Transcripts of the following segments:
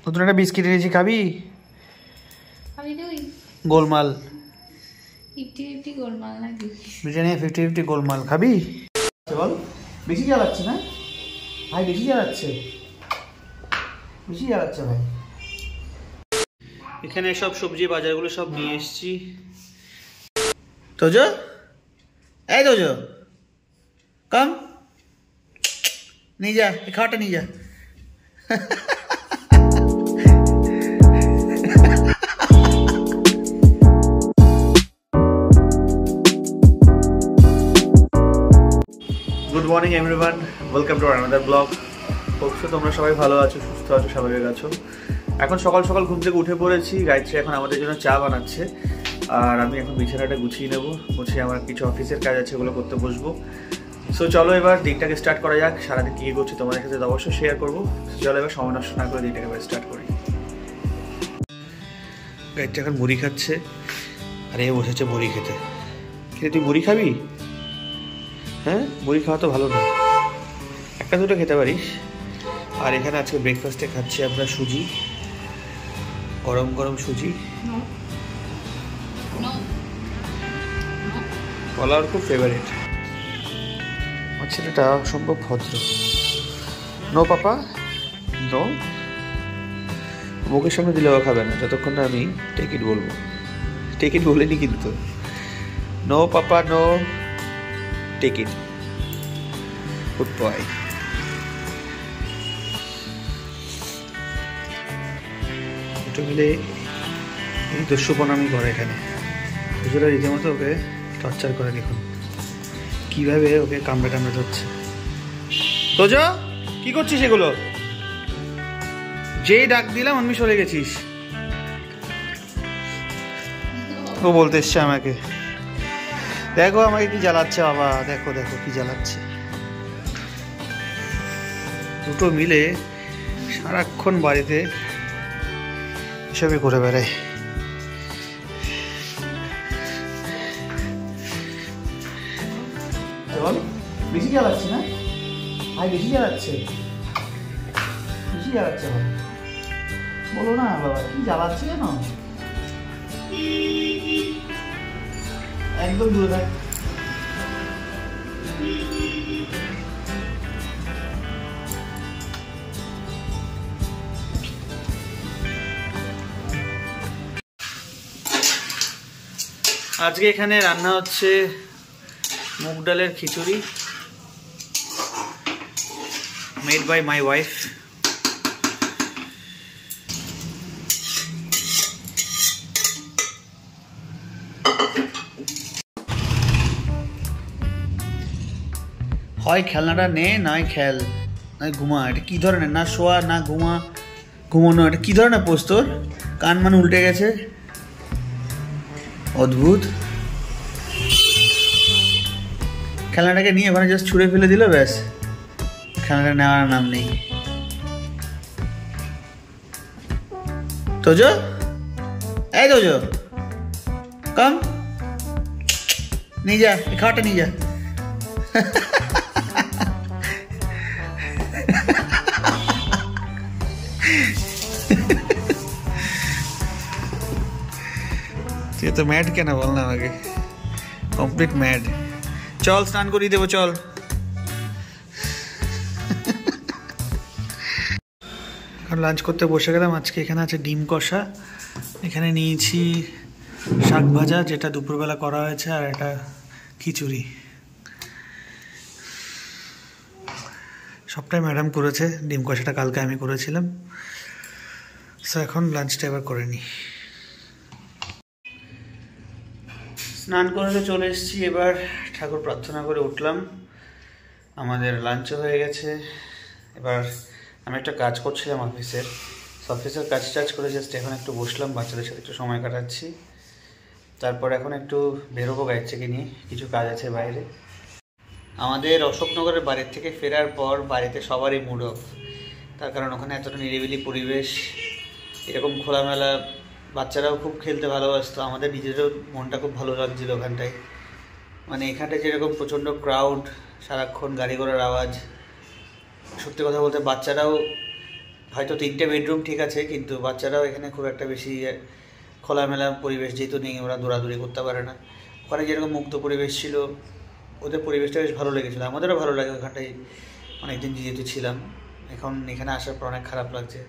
নতুন একটা বিস্কিট এনেছি, খাবি? গোলমাল 50-50 গোলমাল নাকি? ব্রিটানিয়া 50-50 গোলমাল খাবি? বল, বেশি জ্বালাচ্ছে না ভাই? বেশি জ্বালাচ্ছে ভাই। এখানে সব সবজি বাজারগুলো সব নিয়ে এসেছি। তোজো, এই তোজো, কম নিয়ে যা, এই খাওয়াটা নিয়ে যা। Good morning everyone, welcome to another blog. অবশ্যই তোমরা সবাই ভালো আছো, সুস্থ আছো, স্বাভাবিক আছো। এখন সকাল সকাল ঘুম থেকে উঠে পড়েছি। গায়ত্রী এখন আমাদের জন্য চা বানাচ্ছে, আর আমি এখন বিছানাটা গুছিয়ে নেবো। গুছিয়ে আমার কিছু অফিসের কাজ আছে, ওগুলো করতে বসবো। সো চলো এবার দিনটাকে স্টার্ট করা যাক। সারাদিন কী করছি তোমাদের সাথে অবশ্যই শেয়ার করবো। চলো এবার সময় নষ্ট না করে দিনটাকে এবার স্টার্ট করি। গায়ত্রী এখন মুড়ি খাচ্ছে, আর এ বসেছে মুড়ি খেতে। খেতে তুই মুড়ি খাবি? হ্যাঁ, মুড়ি খাওয়া তো ভালো না, একটা দুটো খেতে পারিস। আর এখানে আজকে ব্রেকফাস্টে খাচ্ছি আমরা সুজি, গরম গরম সুজি। কলার খুব ফেভারিট। আমার ছেলেটা অসম্ভব ভদ্র। No papa, no. মুখের সামনে দিলেও খাবে না যতক্ষণ না আমি টেক ইট বলবো। টেক ইট বলিনি কিন্তু। No papa, no, take it. Good boy. দুটো মিলে এই দস্যুপনামি করে এখানে। দুজোরা রীতিমতো ওকে টর্চার করে। দেখুন কিভাবে ওকে কামড়ে কামড়ে ধরছে। তোজো, কি করছিস এগুলো? যেই ডাক দিলাম আমি সরে গেছিস। ও বলতে এসছে আমাকে, দেখো আমাকে কি জ্বালাচ্ছে বাবা, দেখো দেখো কি জ্বালাচ্ছে। দুটো মিলে সারাক্ষণ বাড়িতে এসবই করে বেড়ায়। বল, বেশি জ্বালাচ্ছে না ভাই? বেশি জ্বালাচ্ছে ভাই। বলো না বাবা, কি জ্বালাচ্ছে কেন? একদম দূরে থাক। আজকে এখানে রান্না হচ্ছে মুগ ডালের খিচুড়ি, মেড বাই মাই ওয়াইফ। হয় খেলনাটা নে, নয় খেল, নয় ঘুমা। এটা কি ধরনের? না শোয়া না ঘুমানো। এটা কি ধরনের পোজ তোর? কান মান উল্টে গেছে, অদ্ভুত। খেলনাটাকে নিয়ে ওখানে জাস্ট ছুঁড়ে ফেলে দিল, ব্যাস। খেলনাটা নেওয়ার নাম নেই। তোজো, এই তোজো, কম নিয়ে যা, এই খাওয়াটা নিয়ে যা। তুই তো ম্যাড কেন বল না আমাকে? Complete mad. চল স্নান করিয়ে দেবো, চল। এখন লাঞ্চ করতে বসে গেলাম। আজকে এখানে আছে ডিম কষা, এখানে নিয়েছি শাক ভাজা যেটা দুপুরবেলা করা হয়েছে, আর একটা খিচুড়ি। সবটাই ম্যাডাম করেছে, ডিম কষাটা কালকে আমি করেছিলাম। সো এখন লাঞ্চটা এবার করে নিই। স্নান করে চলে এসেছি, এবার ঠাকুর প্রার্থনা করে উঠলাম। আমাদের লাঞ্চও হয়ে গেছে। এবার আমি একটা কাজ করছিলাম অফিসের কাজ করে জাস্ট এখন একটু বসলাম, বাচ্চাদের সাথে একটু সময় কাটাচ্ছি। তারপর এখন একটু বেরোবো গায়ত্রীকে নিয়ে, কিছু কাজ আছে বাইরে। আমাদের অশোকনগরের বাড়ির থেকে ফেরার পর বাড়িতে সবারই মুড অফ। তার কারণ ওখানে এতটা নিরিবিলি পরিবেশ, এরকম খোলামেলা, বাচ্চারাও খুব খেলতে ভালোবাসতো। আমাদের নিজেরও মনটা খুব ভালো লাগছিল ওখানটায়। মানে এখানটায় যেরকম প্রচণ্ড ক্রাউড, সারাক্ষণ গাড়ি ঘোড়ার আওয়াজ, সত্যি কথা বলতে বাচ্চারাও হয়তো 3টে বেডরুম ঠিক আছে, কিন্তু বাচ্চারাও এখানে খুব একটা বেশি খোলামেলা পরিবেশ যেহেতু নেই, ওরা দৌড়াদৌড়ি করতে পারে না। ওখানে যেরকম মুক্ত পরিবেশ ছিল, ওদের পরিবেশটা বেশ ভালো লেগেছিলো, আমাদেরও ভালো লাগে ওখানটায় অনেকদিন যেহেতু ছিলাম। এখন এখানে আসার পর অনেক খারাপ লাগছে।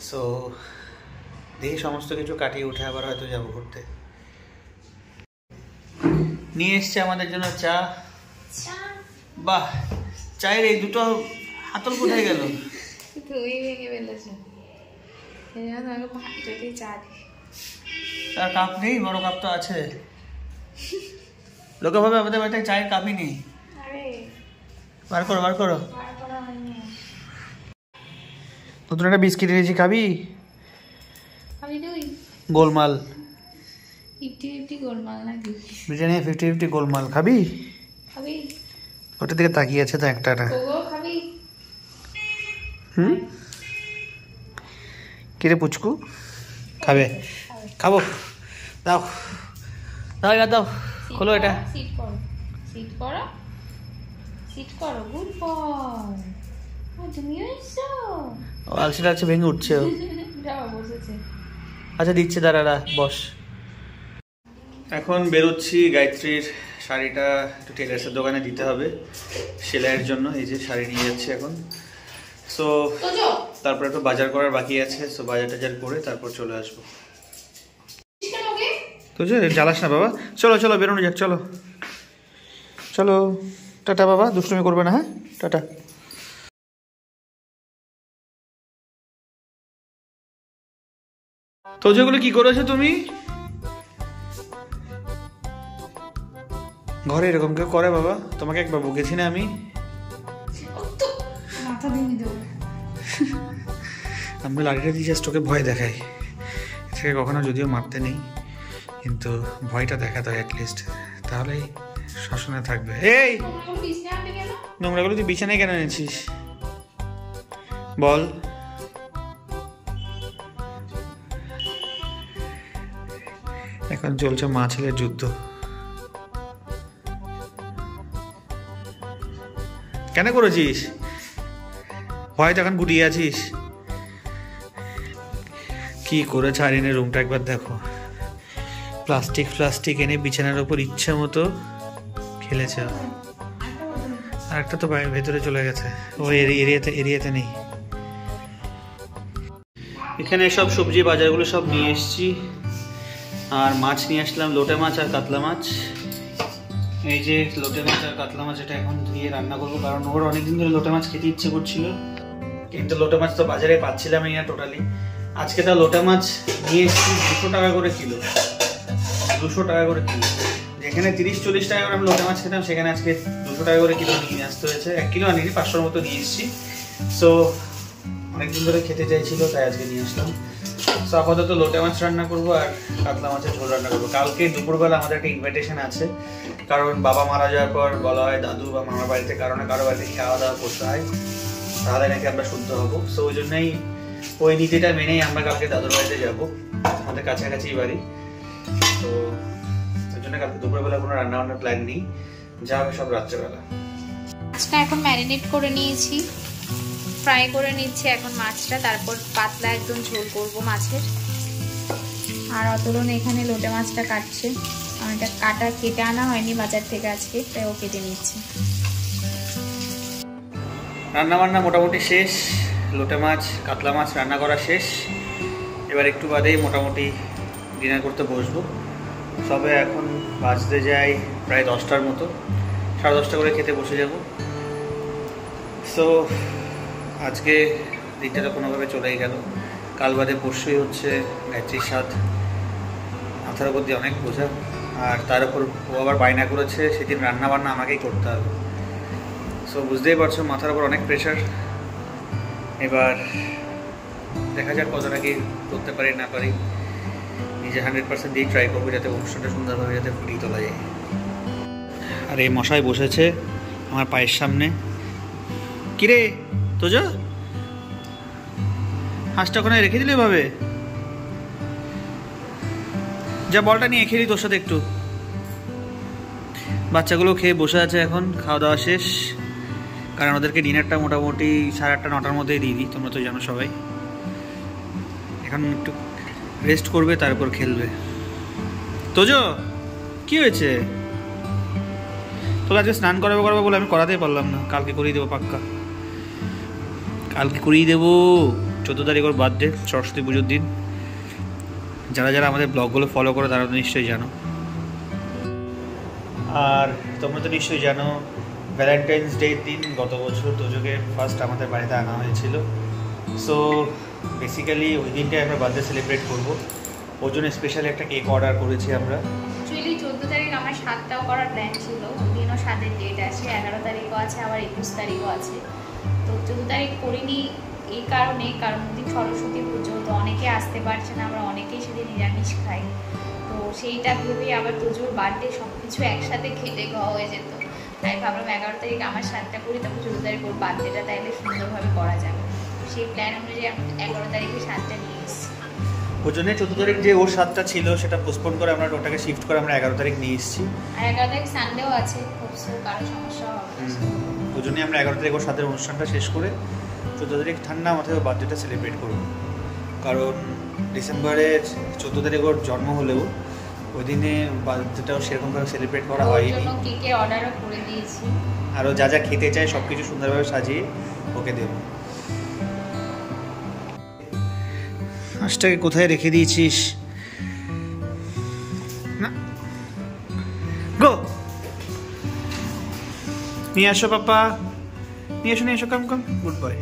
সো দেখি সমস্ত কিছু কাটিয়ে উঠে আবার হয়তো যাবো ঘুরতে। নিয়ে এসছে আমাদের জন্য চা। বাহ, চায়ের এই দুটো হাতল কোথায় গেল? তুই ভেঙে ফেলেছ, চা দিই। তার কাপ নেই? বড় কাপ তো আছে। লোকে ভাবে আমাদের বাড়িতে চায়ের কাপই নেই। বার করো বার করো। নতুন একটা বিস্কিট এনেছি, খাবি? গোলমাল 50-50 গোলমাল নাকি? ব্রিটানিয়া 50-50 গোলমাল খাবি? ওটার দিকে তাকিয়ে আছে তো একটা। কিরে পুচকু, খাবে? খাবো, দাও দাও এবার দাও, খোলো এটা। সিট করো, সিট করো, সিট করো, গুড বয়। তুমি এসো। ও আলসিটা আছে, ভেঙে উঠছে ও। যাও, বসেছে। আচ্ছা দিচ্ছে, দাঁড়া বস। এখন বেরোচ্ছি, গায়ত্রীর শাড়িটা একটু টেলার্সের দোকানে দিতে হবে সেলাইয়ের জন্য। এই যে শাড়ি নিয়ে যাচ্ছি এখন। সো তারপর একটু বাজার করার বাকি আছে, সো বাজার টাজার করে তারপর চলে আসবো। তো যে জ্বালাস না বাবা, চলো চলো বেরোনো যাক, চলো চলো। টাটা বাবা, দুষ্টুমি করবে না, হ্যাঁ টাটা। তো যেগুলো কি করেছো তুমি? ঘরে এরকম কেউ করে বাবা? তোমাকে একবার বকেছি না আমি? আমি লাঠিটা দিয়ে জাস্ট ওকে ভয় দেখাই। এটাকে কখনো যদিও মারতে নেই, কিন্তু ভয়টা দেখাতে হয় অ্যাটলিস্ট, তাহলেই শাসনে থাকবে। এই নোংরাগুলো তুই বিছানায় কেন এনেছিস বল? এখন চলছে মা ছেলের যুদ্ধ। কেন করেছিস? ভয় তখন গুটিয়ে আছিস? কি করে ছাড়িনে রুমটা একবার দেখো। প্লাস্টিক এনে বিছানার ওপর ইচ্ছে মতো খেলেছে। আর একটা তো ভেতরে চলে গেছে, ও এরিয়াতে নেই। এখানে সব সবজি বাজারগুলো সব নিয়ে এসেছি, আর মাছ নিয়ে আসলাম, লোটে মাছ আর কাতলা মাছ। এই যে লোটে মাছ আর কাতলা মাছ, এটা এখন ধুয়ে রান্না করবো, কারণ ওর অনেকদিন ধরে লোটে মাছ খেতে ইচ্ছে করছিল, কিন্তু লোটে মাছ তো বাজারে পাচ্ছিলামই না টোটালি। আজকে তা লোটে মাছ নিয়ে এসেছি 200 টাকা করে কিলো। 200 টাকা করে কিলো, যেখানে 30-40 টাকা করে আমি লোটে মাছ খেতাম, সেখানে আজকে 200 টাকা করে কিলো নিয়ে আসতে হয়েছে। 1 কিলো আনিনি, 500-র মতো নিয়ে এসেছি। সো অনেকদিন ধরে খেতে চাইছিল, তাই আজকে নিয়ে আসলাম। সো আপাতত লোটে মাছ রান্না করবো আর কাতলা মাছের ঝোল রান্না করবো। কালকে দুপুরবেলা আমাদের একটা ইনভাইটেশন আছে, কারণ বাবা মারা যাওয়ার পর বলা হয় দাদু বা মামার বাড়িতে কারো বাড়িতে খাওয়া দাওয়া করতে হয়, তাহলে নাকি আমরা শুদ্ধ হবো। সো ওই জন্যই ওই নীতিটা মেনেই আমরা কালকে দাদুর বাড়িতে যাবো, আমাদের কাছাকাছি বাড়ি। তো ওই জন্য কালকে দুপুরবেলা কোনো রান্না বান্নার প্ল্যান নেই, যা হবে সব রাত্রেবেলা। মাছটা এখন ম্যারিনেট করে নিয়েছি, ফ্রাই করে নিচ্ছি এখন মাছটা, তারপর পাতলা একদম ঝোল করবো মাছের। আর অতরণ এখানে লোটে মাছটা কাটছে, এটা কেটে আনা হয়নি বাজার থেকে আজকে, তাই ও কেটে নিচ্ছে। রান্না বান্না মোটামুটি শেষ, লোটে মাছ কাতলা মাছ রান্না করা শেষ। এবার একটু বাদেই মোটামুটি ডিনার করতে বসবো। সবে এখন বাজতে যাই প্রায় 10টার মতো, 10:30 করে খেতে বসে যাব। সো আজকে দিনটা তো কোনোভাবে চলেই গেল। কাল বাদে পরশুই হচ্ছে গায়ত্রীর সাথ, মাথার উপর দিয়ে অনেক বোঝা, আর তার উপর ও আবার বায়না করেছে সেদিন রান্না বান্না আমাকেই করতে হবে। সো বুঝতেই পারছো মাথার উপর অনেক প্রেশার। এবার দেখা যাক কতটা কি করতে পারি না পারি, নিজে 100% দিয়ে ট্রাই করবো যাতে অনুষ্ঠানটা সুন্দরভাবে যাতে ফুটিয়ে তোলা যায়। আর এই মশাই বসেছে আমার পায়ের সামনে। কিরে তোজো, হাঁসটা ওখানে রেখে দিলে ভাবে, যা বলটা নিয়ে খেলি তোর সাথে একটু। বাচ্চাগুলো খেয়ে বসে আছে, এখন খাওয়া দাওয়া শেষ, কারণ ওদেরকে ডিনারটা মোটামুটি 8:30 9টার মধ্যেই দিয়ে দিই, তোমরা তো জানো সবাই। এখন একটু রেস্ট করবে, তারপর খেলবে। তোজো কি হয়েছে? তোকে আজকে স্নান করাবো বলে আমি করাতেই পারলাম না। কালকে করিয়ে দেবো, পাক্কা কালকে করিয়ে দেবো। 14 তারিখ ওর বার্থডে, সরস্বতী পুজোর দিন। যারা যারা আমাদের ব্লগগুলো ফলো করো তারা তো নিশ্চয়ই জানো। আর তোমরা তো নিশ্চয়ই জানো ভ্যালেন্টাইন্স ডের দিন গত বছর তোজোকে ফার্স্ট আমাদের বাড়িতে আনা হয়েছিল। সো বেসিক্যালি ওই দিনটাই আমরা বার্থডে সেলিব্রেট করবো। ওর জন্য স্পেশালি একটা কেক অর্ডার করেছি আমরা। অ্যাকচুয়ালি 14 তারিখ আমার 7টাও করার প্ল্যান ছিল, ওই দিনও 7-এর ডেট আছে, 11 তারিখও আছে, আবার 21 তারিখও আছে। তো 14 তারিখ করিনি এই কারণ দিন সরস্বতী পুজো, তো অনেকে আসতে পারছে না, আমরা অনেকেই সেদিন নিরামিষ খাই। তো সেইটা ভেবেই আবার তোজোর বার্থডে সব কিছু একসাথে খেটে খাওয়া হয়ে যেত। তাই ভাবলাম 11 তারিখ আমার 7টা করি, তারপর 14 তারিখ ওর বার্থডেটা তাইলে সুন্দরভাবে করা যাবে। সেই প্ল্যান অনুযায়ী আমি 11 তারিখে 7টা নিয়ে এসেছি। ওর জন্য 14 তারিখ যে ওর 7টা ছিল সেটা পোস্টপোন করে আমরা ওটাকে শিফট করে আমরা 11 তারিখ নিয়ে এসেছি। আর 11 তারিখ সানডেও আছে, খুব কারো সমস্যা হবে না। ওই জন্যই আমরা 11 তারিখ ওর 7-এর অনুষ্ঠানটা শেষ করে 14 তারিখ ঠান্ডা মাথায় ওর বার্থডেটা সেলিব্রেট করব। কারণ ডিসেম্বরের 14 তারিখ ওর জন্ম হলেও ওই দিনে বার্থডেটাও সেরকমভাবে সেলিব্রেট করা হয়নি। কেকের অর্ডারও করে দিয়েছি, আরও যা যা খেতে চায় সব কিছু সুন্দরভাবে সাজিয়ে ওকে দেবো। মাছটাকে কোথায় রেখে দিয়েছিস? না গো, নিয়ে আসো পাপা, নিয়ে এসো কাম কাম, গুড বয়।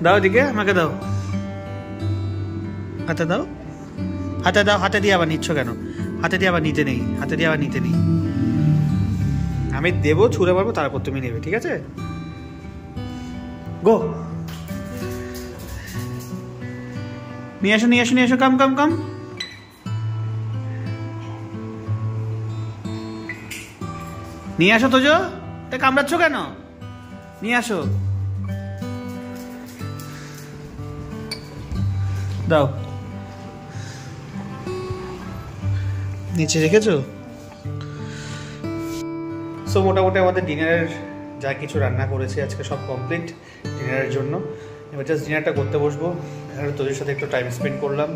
দাও দিকে, আমাকে দাও, হাতে দাও, হাতে দাও। হাতে দিয়ে আবার নিচ্ছ কেন? হাতে দিয়ে আবার নিতে নেই, হাতে দিয়ে আবার নিতে নেই। আমি দেবো, ছুঁড়ে মারবো, তারপর তুমি নেবে, ঠিক আছে? গো, নিয়ে এসো কাম কাম কাম। নিয়ে আসো তোজো, তা কামড়াচ্ছ কেন? নিয়ে আসো, দাও। নিচে রেখেছো? সো মোটামুটি আমাদের ডিনারের যা কিছু রান্না করেছি আজকে সব কমপ্লিট ডিনারের জন্য। এবার জাস্ট ডিনারটা করতে বসবো। এখানে তোদের সাথে একটু টাইম স্পেন্ড করলাম।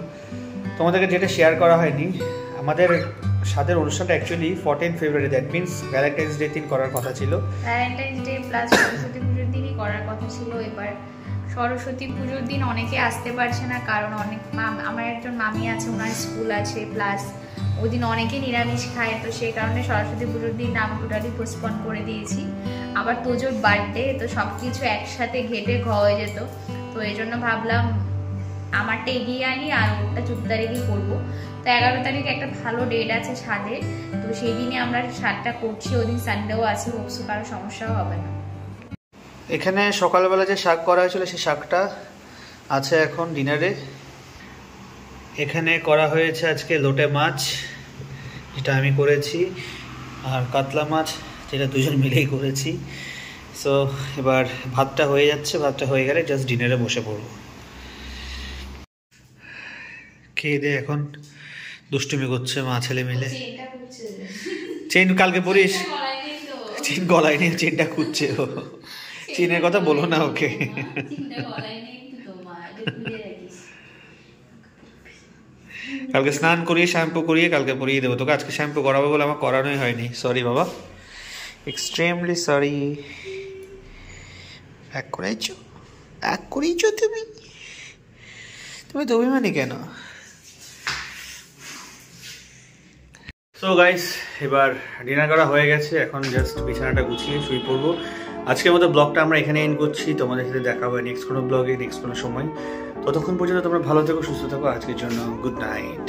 তোমাদেরকে যেটা শেয়ার করা হয়নি, আমাদের সাদের অনুষ্ঠানটা actually 14 February, that means Valentine's day দিন করার কথা ছিল। ভ্যালেন্টাইন্স ডে প্লাস সরস্বতী পুজোর দিনই করার কথা ছিল। এবার সরস্বতী পুজোর দিন অনেকে আসতে পারছে না, কারণ আমার একজন মামি আছে, ওনার স্কুল আছে, প্লাস ওই দিন অনেকে নিরামিষ খায়। তো সেই কারণে সরস্বতী পুজোর দিন আমি টোটালি পোস্টপন করে দিয়েছি। আবার তোজোর বার্থডে, তো সব কিছু একসাথে ঘেটে খাওয়া হয়ে যেত। তো এই জন্য ভাবলাম আমারটা এগিয়ে আনি আর ওটা 14 তারিখই করবো। তো 11 তারিখ একটা ভালো ডেট আছে ছাদে, তো সেই দিনে আমরা 7টা করছি। ওই দিন সানডেও আছে, হোপসো কারো সমস্যাও হবে না। এখানে সকালবেলা যে শাক করা হয়েছিল সেই শাকটা আছে এখন ডিনারে। এখানে করা হয়েছে আজকে লোটে মাছ, যেটা আমি করেছি, আর কাতলা মাছ, যেটা দুজন মিলেই করেছি। সো এবার ভাতটা হয়ে যাচ্ছে, ভাতটা হয়ে গেলে জাস্ট ডিনারে বসে পড়বো। খেয়ে দিয়ে এখন দুষ্টুমি করছে মা ছেলে মিলে। চেন কালকে পরিস, চেন গলায় নিয়ে চেনটা খুঁজছে ও। চেনের কথা বলো না ওকে। কালকে স্নান করিয়ে শ্যাম্পু করিয়ে কালকে পরিয়ে দেবো তোকে। আজকে শ্যাম্পু করাবো বলে আমার করানোই হয়নি, সরি বাবা, এক্সট্রিমলি সরি। এক করেইছো তুমি তো অভিমানী কেন? সো গাইস, এবার ডিনার করা হয়ে গেছে, এখন জাস্ট বিছানাটা গুছিয়ে শুয়ে পড়বো। আজকের মতো ব্লগটা আমরা এখানে এন্ড করছি। তোমাদের সাথে দেখা হবে নেক্সট কোনো ব্লগে, নেক্সট কোনো সময়। ততক্ষণ পর্যন্ত তোমরা ভালো থেকো, সুস্থ থাকো। আজকের জন্য গুড নাইট।